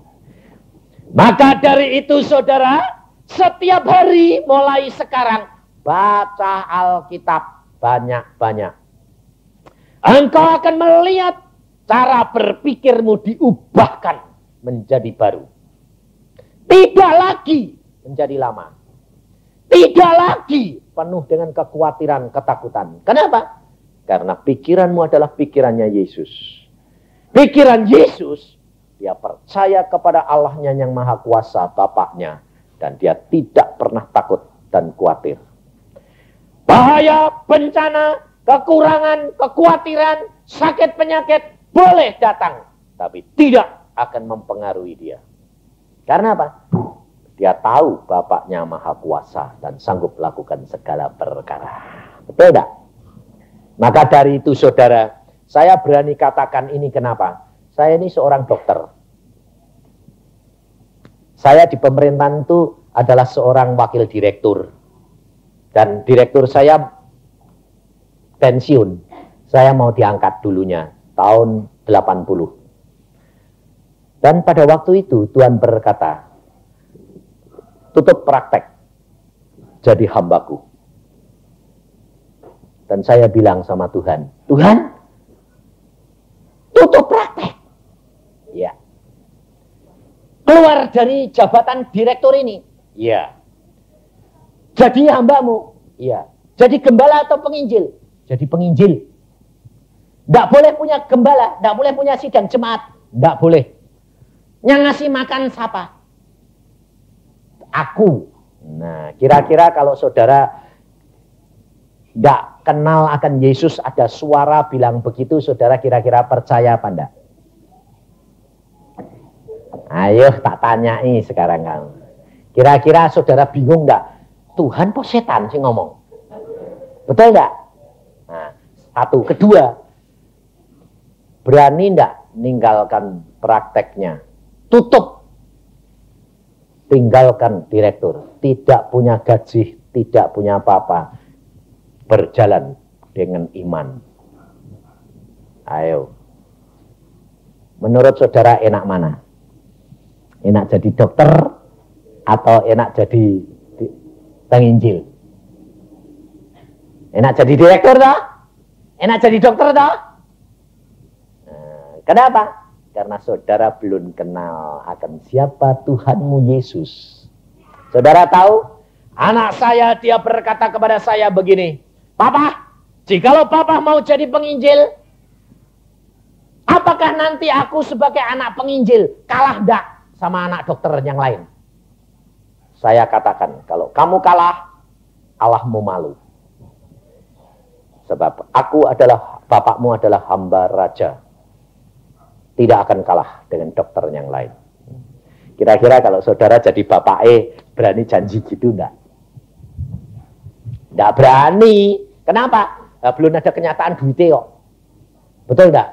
Maka dari itu saudara, setiap hari mulai sekarang, baca Alkitab banyak-banyak. Engkau akan melihat cara berpikirmu diubahkan menjadi baru. Tidak lagi menjadi lama. Tidak lagi penuh dengan kekhawatiran, ketakutan. Kenapa? Karena pikiranmu adalah pikirannya Yesus. Pikiran Yesus, dia percaya kepada Allahnya yang Maha Kuasa, Bapaknya, dan dia tidak pernah takut dan khawatir. Bahaya, bencana, kekurangan, kekhawatiran, sakit penyakit boleh datang, tapi tidak akan mempengaruhi dia. Karena apa? Dia tahu Bapaknya Maha Kuasa dan sanggup lakukan segala perkara. Betul tidak? Maka dari itu saudara, saya berani katakan ini kenapa? Saya ini seorang dokter. Saya di pemerintahan itu adalah seorang wakil direktur. Dan direktur saya pensiun. Saya mau diangkat dulunya, tahun 80. Dan pada waktu itu Tuhan berkata, tutup praktek, jadi hambaku. Dan saya bilang sama Tuhan, Tuhan, tutup praktek. Ya. Keluar dari jabatan direktur ini. Ya. Jadi hambamu. Ya. Jadi gembala atau penginjil? Jadi penginjil. Tidak boleh punya gembala, tidak boleh punya sidang jemaat, tidak boleh. Yang ngasih makan siapa? Aku. Nah, kira-kira kalau saudara tidak kenal akan Yesus, ada suara bilang begitu, saudara kira-kira percaya apa enggak? Ayo tak tanyai sekarang kamu. Kira-kira saudara bingung enggak? Tuhan kok setan sih ngomong? Betul enggak? Nah, satu. Kedua, berani enggak meninggalkan prakteknya? Tutup. Tinggalkan direktur. Tidak punya gaji, tidak punya apa-apa. Berjalan dengan iman. Ayo. Menurut saudara enak mana? Enak jadi dokter atau enak jadi penginjil? Enak jadi direktur toh? Enak jadi dokter toh? Nah, kenapa? Karena saudara belum kenal akan siapa Tuhanmu Yesus. Saudara tahu? Anak saya dia berkata kepada saya begini, Papa, jikalau Papa mau jadi penginjil, apakah nanti aku sebagai anak penginjil kalah enggak sama anak dokter yang lain? Saya katakan, kalau kamu kalah, Allahmu malu. Sebab bapakmu adalah hamba raja. Tidak akan kalah dengan dokter yang lain. Kira-kira kalau saudara jadi bapak berani janji gitu enggak? Enggak berani. Kenapa? Nah, belum ada kenyataan duitnya kok. Betul enggak?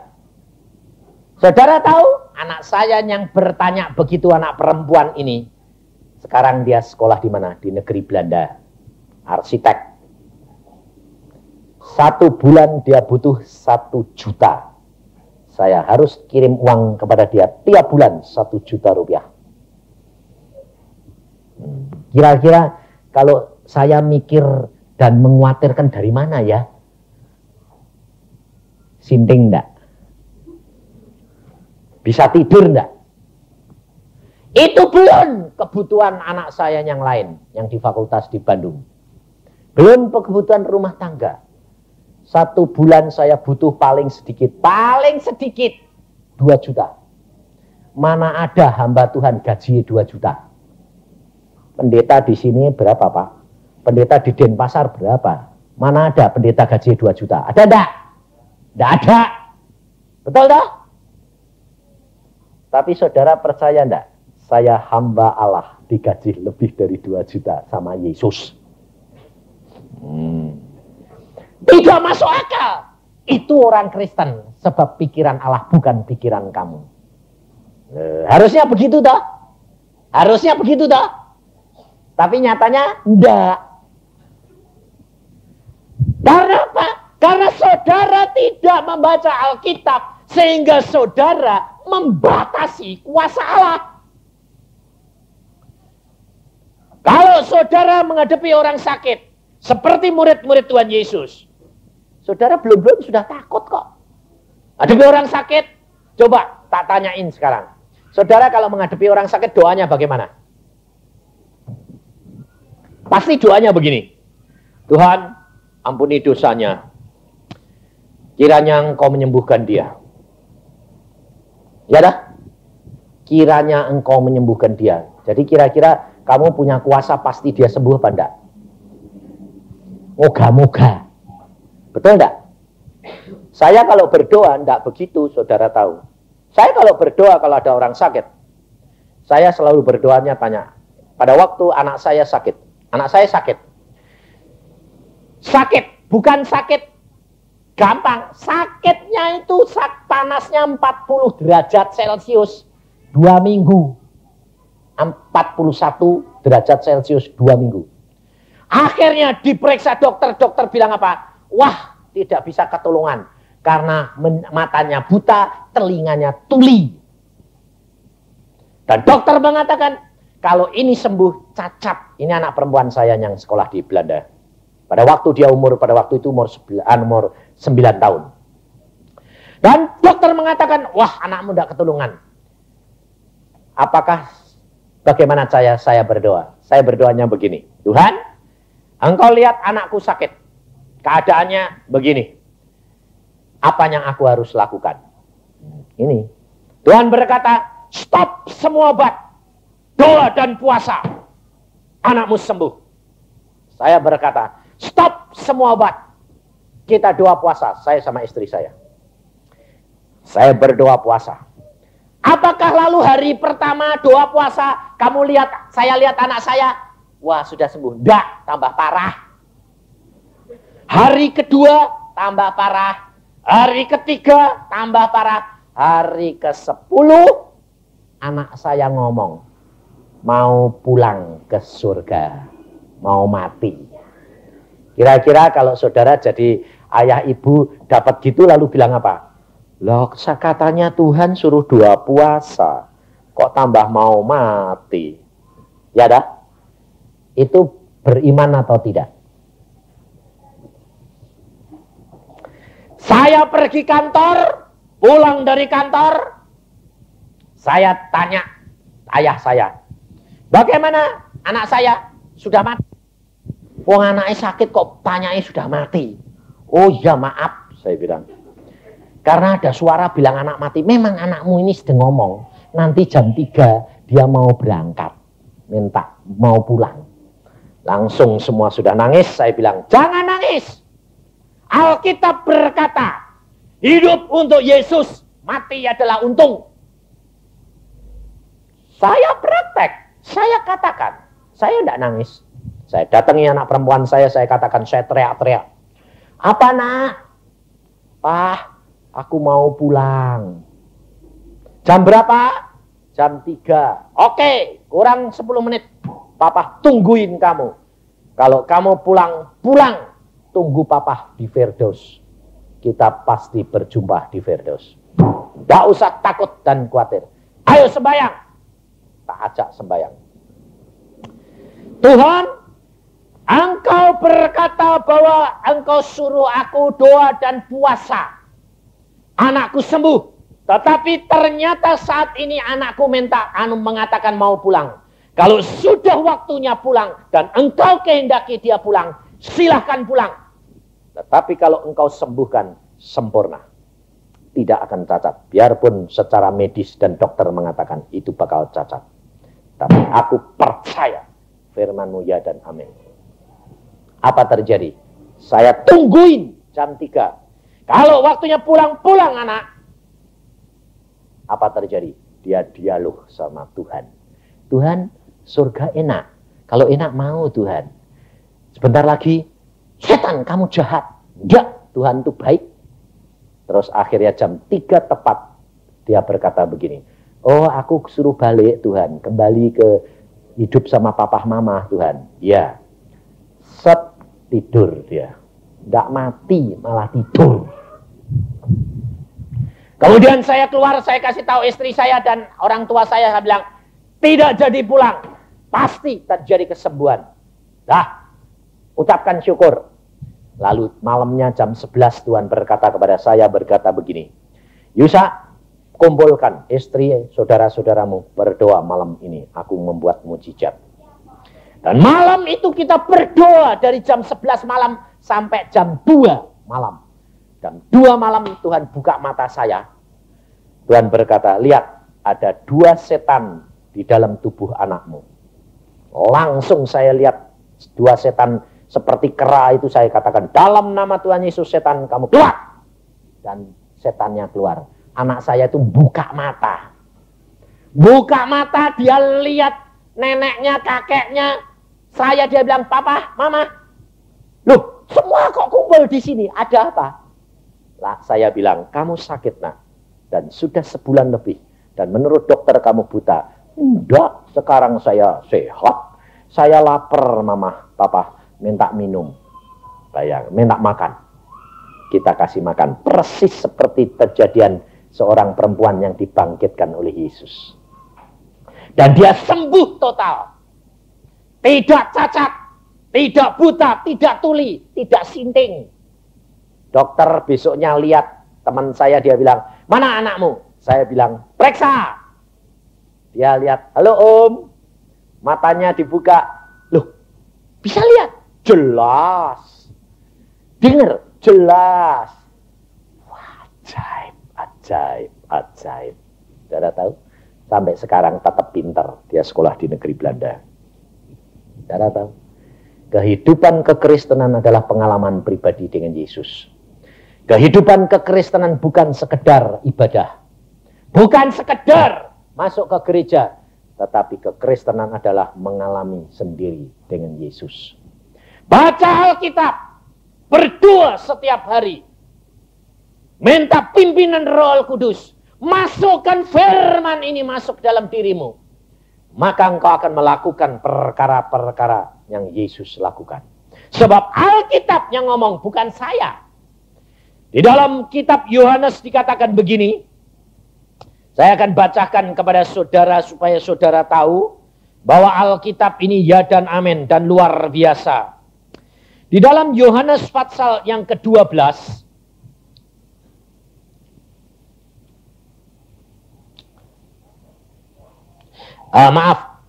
Saudara tahu anak saya yang bertanya begitu, anak perempuan ini. Sekarang dia sekolah di mana? Di negeri Belanda. Arsitek. 1 bulan dia butuh 1 juta. Saya harus kirim uang kepada dia tiap bulan 1 juta rupiah. Kira-kira kalau saya mikir dan mengkhawatirkan dari mana ya? Sinting enggak? Bisa tidur enggak? Itu belum kebutuhan anak saya yang lain yang di fakultas di Bandung. Belum kebutuhan rumah tangga. 1 bulan saya butuh paling sedikit 2 juta. Mana ada hamba Tuhan gaji 2 juta? Pendeta di sini berapa, Pak? Pendeta di Denpasar berapa? Mana ada pendeta gaji 2 juta? Ada enggak? Enggak ada. Betul dah? Tapi saudara percaya enggak? Saya hamba Allah digaji lebih dari 2 juta sama Yesus. Tidak masuk akal. Itu orang Kristen. Sebab pikiran Allah bukan pikiran kamu. Harusnya begitu toh. Harusnya begitu toh. Tapi nyatanya enggak. Karena apa? Karena saudara tidak membaca Alkitab. Sehingga saudara membatasi kuasa Allah. Kalau saudara menghadapi orang sakit. Seperti murid-murid Tuhan Yesus. Saudara belum sudah takut kok. Hadapi orang sakit. Coba tak tanyain sekarang. Saudara kalau menghadapi orang sakit doanya bagaimana? Pasti doanya begini. Tuhan ampuni dosanya. Kiranya Engkau menyembuhkan dia. Ya dah? Kiranya Engkau menyembuhkan dia. Jadi kira-kira kamu punya kuasa pasti dia sembuh apa enggak? Moga-moga. Betul enggak? Saya kalau berdoa enggak begitu, saudara tahu. Saya kalau berdoa kalau ada orang sakit, saya selalu berdoanya tanya. Pada waktu anak saya sakit. Anak saya sakit. Sakit, bukan sakit gampang. Sakitnya itu panasnya 40 derajat Celcius 2 minggu. 41 derajat Celcius 2 minggu. Akhirnya diperiksa dokter bilang apa? Wah, tidak bisa ketulungan. Karena matanya buta, telinganya tuli. Dan dokter mengatakan, kalau ini sembuh, cacat. Ini anak perempuan saya yang sekolah di Belanda. Pada waktu itu umur 9 tahun. Dan dokter mengatakan, wah anakmu tidak ketulungan. Bagaimana saya berdoa? Saya berdoanya begini. Tuhan, Engkau lihat anakku sakit. Keadaannya begini. Apa yang aku harus lakukan? Ini. Tuhan berkata, stop semua obat. Doa dan puasa. Anakmu sembuh. Saya berkata, stop semua obat. Kita doa puasa. Saya sama istri saya. Saya berdoa puasa. Apakah lalu hari pertama doa puasa, saya lihat anak saya, wah sudah sembuh. Enggak, tambah parah. Hari kedua, tambah parah. Hari ketiga, tambah parah. Hari ke-10, anak saya ngomong, mau pulang ke surga, mau mati. Kira-kira kalau saudara jadi ayah ibu dapat gitu lalu bilang apa? Loh, katanya Tuhan suruh doa puasa, kok tambah mau mati? Ya dah, itu beriman atau tidak? Saya pergi kantor, pulang dari kantor, saya tanya ayah saya, bagaimana anak saya sudah mati? Wong anaknya sakit kok tanyanya sudah mati. Oh ya maaf, saya bilang. Karena ada suara bilang anak mati. Memang anakmu ini sedang ngomong. Nanti jam 3 dia mau berangkat. Minta mau pulang. Langsung semua sudah nangis. Saya bilang, jangan nangis. Alkitab berkata, hidup untuk Yesus, mati adalah untung. Saya praktek, saya katakan, saya tidak nangis. Saya datangi anak perempuan saya katakan, saya teriak-teriak. Apa nak? Pak, aku mau pulang. Jam berapa? Jam 3. Oke, kurang 10 menit. Papa tungguin kamu. Kalau kamu pulang, tunggu papa di Firdaus. Kita pasti berjumpa di Firdaus. Tidak usah takut dan khawatir. Ayo sembahyang. Tak ajak sembahyang. Tuhan, Engkau berkata bahwa Engkau suruh aku doa dan puasa. Anakku sembuh. Tetapi ternyata saat ini anakku mengatakan mau pulang. Kalau sudah waktunya pulang dan engkau kehendaki dia pulang, silahkan pulang. Tetapi kalau engkau sembuhkan, sempurna. Tidak akan cacat. Biarpun secara medis dan dokter mengatakan itu bakal cacat. Tapi aku percaya firman-Mu ya dan amin. Apa terjadi? Saya tungguin jam 3. Kalau waktunya pulang anak. Apa terjadi? Dia dialog sama Tuhan. Tuhan, surga enak. Kalau enak mau Tuhan. Sebentar lagi, setan kamu jahat. Enggak, Tuhan itu baik. Terus akhirnya jam 3 tepat. Dia berkata begini. Oh, aku suruh balik Tuhan. Kembali ke hidup sama papa mama Tuhan. Ya. Set, tidur dia. Enggak mati, malah tidur. Kemudian saya keluar, saya kasih tahu istri saya dan orang tua saya bilang, tidak jadi pulang. Pasti terjadi kesembuhan. Dah, ucapkan syukur. Lalu malamnya jam 11 Tuhan berkata kepada saya, berkata begini. Yusa, kumpulkan istri saudara-saudaramu berdoa malam ini. Aku membuat mujizat. Dan malam itu kita berdoa dari jam 11 malam sampai jam 2 malam. Jam 2 malam Tuhan buka mata saya. Tuhan berkata, lihat ada 2 setan di dalam tubuh anakmu. Langsung saya lihat 2 setan seperti kera itu, saya katakan, dalam nama Tuhan Yesus setan kamu keluar. Dan setannya keluar. Anak saya itu buka mata. Buka mata, dia lihat neneknya, kakeknya. Saya, dia bilang, papa, mama. Loh, semua kok kumpul di sini, ada apa? Lah, saya bilang, kamu sakit nak. Dan sudah sebulan lebih. Dan menurut dokter kamu buta. Enggak, sekarang saya sehat. Saya lapar mama, papa. Minta minum. Bayang, minta makan. Kita kasih makan. Persis seperti kejadian seorang perempuan yang dibangkitkan oleh Yesus. Dan dia sembuh total. Tidak cacat. Tidak buta. Tidak tuli. Tidak sinting. Dokter besoknya lihat teman saya, dia bilang, mana anakmu? Saya bilang, periksa. Dia lihat, halo om. Matanya dibuka. Loh, bisa lihat? Jelas. Dengar? Jelas. Wah, ajaib, ajaib, ajaib. Saudara tahu? Sampai sekarang tetap pintar. Dia sekolah di negeri Belanda. Saudara tahu? Kehidupan kekristenan adalah pengalaman pribadi dengan Yesus. Kehidupan kekristenan bukan sekedar ibadah. Bukan sekedar masuk ke gereja. Tetapi kekristenan adalah mengalami sendiri dengan Yesus. Baca Alkitab. Berdoa setiap hari. Minta pimpinan Roh Kudus. Masukkan firman ini masuk dalam dirimu. Maka engkau akan melakukan perkara-perkara yang Yesus lakukan. Sebab Alkitab yang ngomong, bukan saya. Di dalam kitab Yohanes dikatakan begini. Saya akan bacakan kepada saudara supaya saudara tahu bahwa Alkitab ini ya dan amin dan luar biasa. Di dalam Yohanes pasal yang ke-12.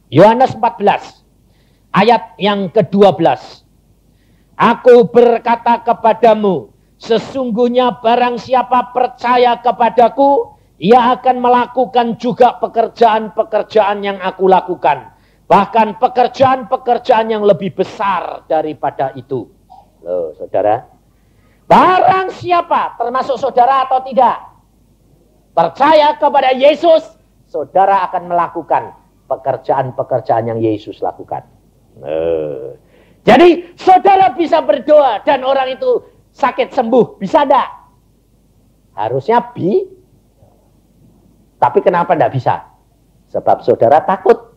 Yohanes 14. Ayat yang ke-12. Aku berkata kepadamu, sesungguhnya barang siapa percaya kepadaku, ia akan melakukan juga pekerjaan-pekerjaan yang aku lakukan. Bahkan pekerjaan-pekerjaan yang lebih besar daripada itu. Loh, saudara. Barang siapa, termasuk saudara atau tidak, percaya kepada Yesus, saudara akan melakukan pekerjaan-pekerjaan yang Yesus lakukan. Jadi saudara bisa berdoa dan orang itu sakit sembuh. Bisa enggak? Harusnya tapi kenapa enggak bisa? Sebab saudara takut.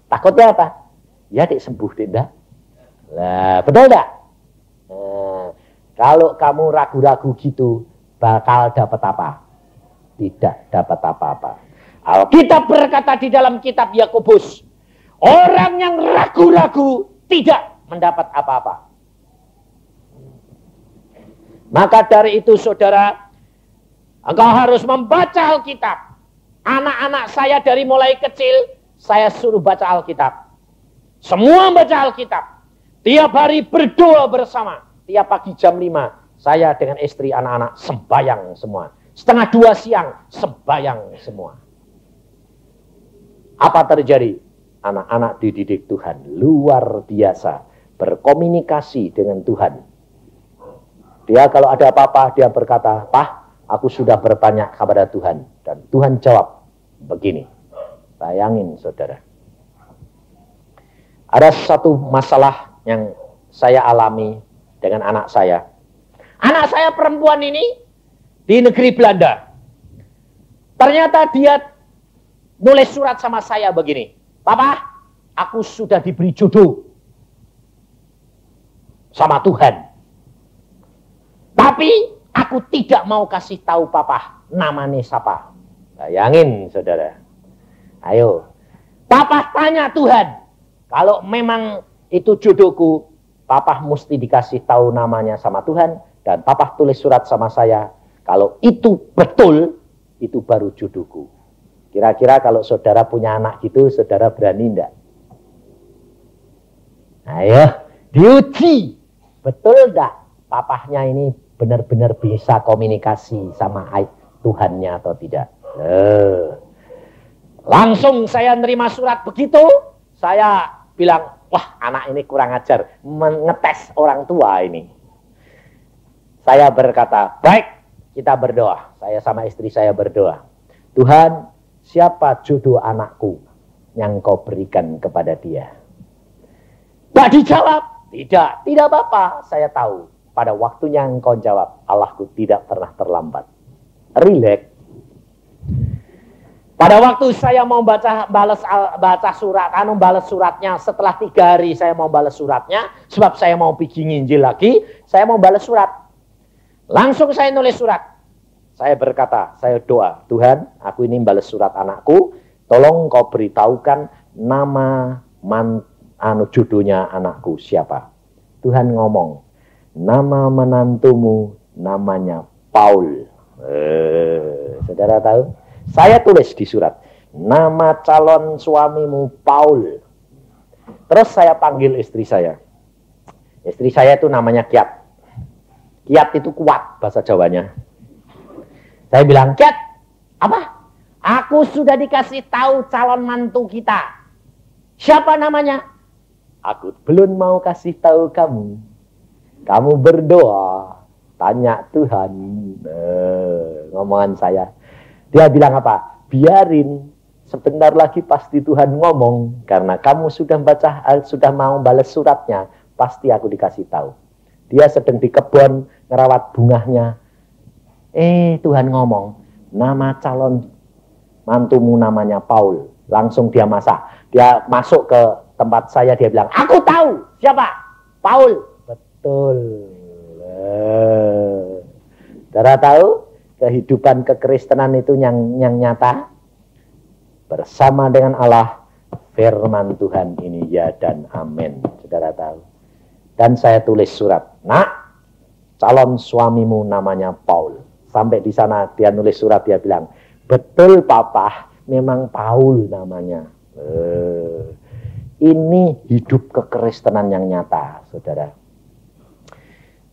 Takutnya apa? Ya sembuh tidak. Nah, betul enggak? Nah, kalau kamu ragu-ragu gitu, bakal dapat apa? Tidak dapat apa-apa. Alkitab berkata di dalam kitab Yakobus, orang yang ragu-ragu tidak mendapat apa-apa. Maka dari itu saudara, engkau harus membaca Alkitab. Anak-anak saya dari mulai kecil, saya suruh baca Alkitab. Semua baca Alkitab. Tiap hari berdoa bersama. Tiap pagi jam 5, saya dengan istri anak-anak sembahyang semua. 1:30 siang sembahyang semua. Apa terjadi? Anak-anak dididik Tuhan luar biasa, berkomunikasi dengan Tuhan. Dia kalau ada apa-apa, dia berkata, "Pak, aku sudah bertanya kepada Tuhan." Dan Tuhan jawab begini. Bayangin saudara. Ada satu masalah yang saya alami dengan anak saya. Anak saya perempuan ini di negeri Belanda. Ternyata dia nulis surat sama saya begini. "Papa, aku sudah diberi jodoh sama Tuhan. Tapi aku tidak mau kasih tahu papa namanya siapa." Bayangin saudara. Ayo. Papa tanya Tuhan. Kalau memang itu jodohku, papa mesti dikasih tahu namanya sama Tuhan. Dan papa tulis surat sama saya. Kalau itu betul, itu baru jodohku. Kira-kira kalau saudara punya anak gitu, saudara berani enggak? Ayo, diuji. Betul enggak? Papahnya ini benar-benar bisa komunikasi sama Tuhannya atau tidak? Langsung saya nerima surat begitu, saya bilang, wah anak ini kurang ajar, mengetes orang tua ini. Saya berkata, baik kita berdoa. Saya sama istri saya berdoa. Tuhan, siapa jodoh anakku yang kau berikan kepada dia? Tak dijawab. Tidak apa-apa, saya tahu. Pada waktunya engkau jawab, Allahku tidak pernah terlambat. Relax. Pada waktu saya mau balas suratnya, setelah 3 hari saya mau balas suratnya, sebab saya mau bikin Injil lagi, saya mau balas surat. Langsung saya nulis surat. Saya berkata, saya doa, Tuhan, aku ini balas surat anakku, tolong kau beritahukan nama jodohnya anakku siapa. Tuhan ngomong, nama menantumu namanya Paul. Saudara tahu? Saya tulis di surat, nama calon suamimu Paul. Terus saya panggil istri saya. Istri saya itu namanya Kiat. Kiat itu kuat bahasa Jawanya. Saya bilang, Kiat, apa? Aku sudah dikasih tahu calon mantu kita. Siapa namanya? Aku belum mau kasih tahu kamu. Kamu berdoa, tanya Tuhan. Ngomongan saya. Dia bilang apa? Biarin, sebentar lagi pasti Tuhan ngomong. Karena kamu sudah mau balas suratnya, pasti aku dikasih tahu. Dia sedang di kebun ngerawat bunganya. Tuhan ngomong, nama calon mantumu namanya Paul. Langsung dia masak. Dia masuk ke tempat saya, dia bilang, aku tahu siapa? Paul. Betul. Saudara tahu? Kehidupan kekristenan itu yang nyata bersama dengan Allah, firman Tuhan ini ya dan amin. Saudara tahu. Dan saya tulis surat, nak, calon suamimu namanya Paul. Sampai di sana dia nulis surat, dia bilang, betul papa, memang Paul namanya. Ini hidup kekristenan yang nyata, saudara.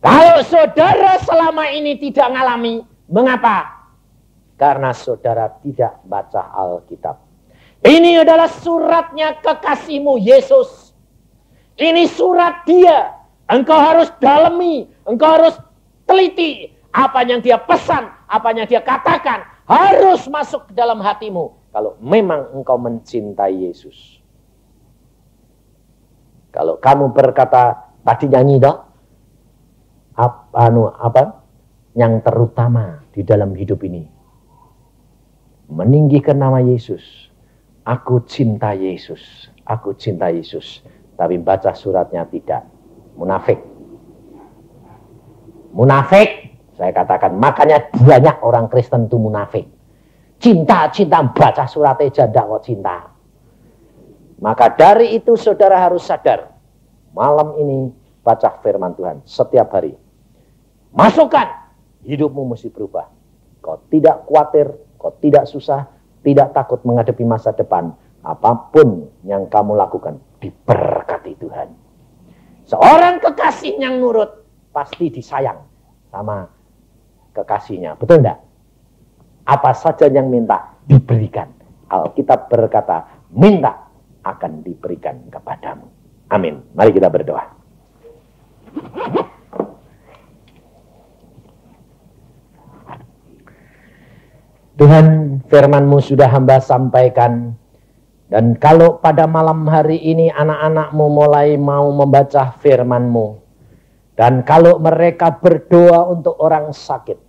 Kalau saudara selama ini tidak ngalami, mengapa? Karena saudara tidak baca Alkitab. Ini adalah suratnya kekasihmu Yesus. Ini surat dia. Engkau harus dalami, engkau harus teliti. Apa yang dia pesan, apa yang dia katakan, harus masuk ke dalam hatimu. Kalau memang engkau mencintai Yesus. Kalau kamu berkata, tadi nyanyi dong, apa yang terutama di dalam hidup ini, meninggikan nama Yesus. Aku cinta Yesus, aku cinta Yesus. Tapi baca suratnya tidak. Munafik. Munafik, saya katakan. Makanya banyak orang Kristen itu munafik. Cinta, baca surat aja tidak kok cinta. Maka dari itu saudara harus sadar. Malam ini baca firman Tuhan setiap hari. Masukkan, hidupmu mesti berubah. Kau tidak khawatir, kau tidak susah, tidak takut menghadapi masa depan. Apapun yang kamu lakukan, diberkati Tuhan. Seorang kekasih yang nurut, pasti disayang sama kekasihnya. Betul enggak? Apa saja yang minta, diberikan. Alkitab berkata, minta akan diberikan kepadamu. Amin. Mari kita berdoa. Tuhan, firman-Mu sudah hamba sampaikan. Dan kalau pada malam hari ini anak-anak-Mu mulai mau membaca firman-Mu. Dan kalau mereka berdoa untuk orang sakit.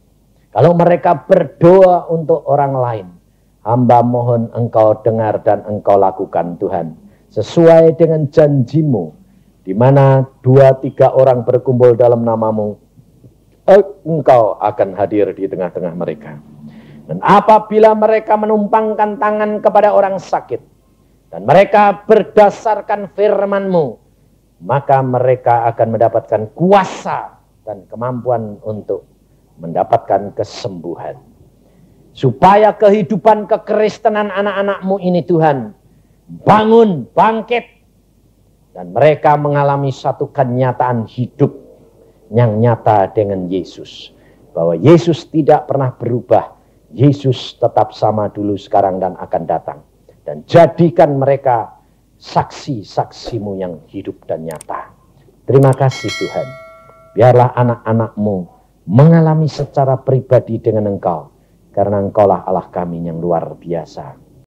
Kalau mereka berdoa untuk orang lain. Hamba mohon Engkau dengar dan Engkau lakukan Tuhan. Sesuai dengan janji-Mu. Di mana 2-3 orang berkumpul dalam nama-Mu. Engkau akan hadir di tengah-tengah mereka. Dan apabila mereka menumpangkan tangan kepada orang sakit. Dan mereka berdasarkan firman-Mu. Maka mereka akan mendapatkan kuasa dan kemampuan untuk mendapatkan kesembuhan. Supaya kehidupan kekristenan anak-anak-Mu ini Tuhan. Bangun, bangkit. Dan mereka mengalami satu kenyataan hidup yang nyata dengan Yesus. Bahwa Yesus tidak pernah berubah. Yesus tetap sama dulu, sekarang, dan akan datang. Dan jadikan mereka saksi-saksi-Mu yang hidup dan nyata. Terima kasih Tuhan. Biarlah anak-anak-Mu mengalami secara pribadi dengan Engkau. Karena Engkaulah Allah kami yang luar biasa.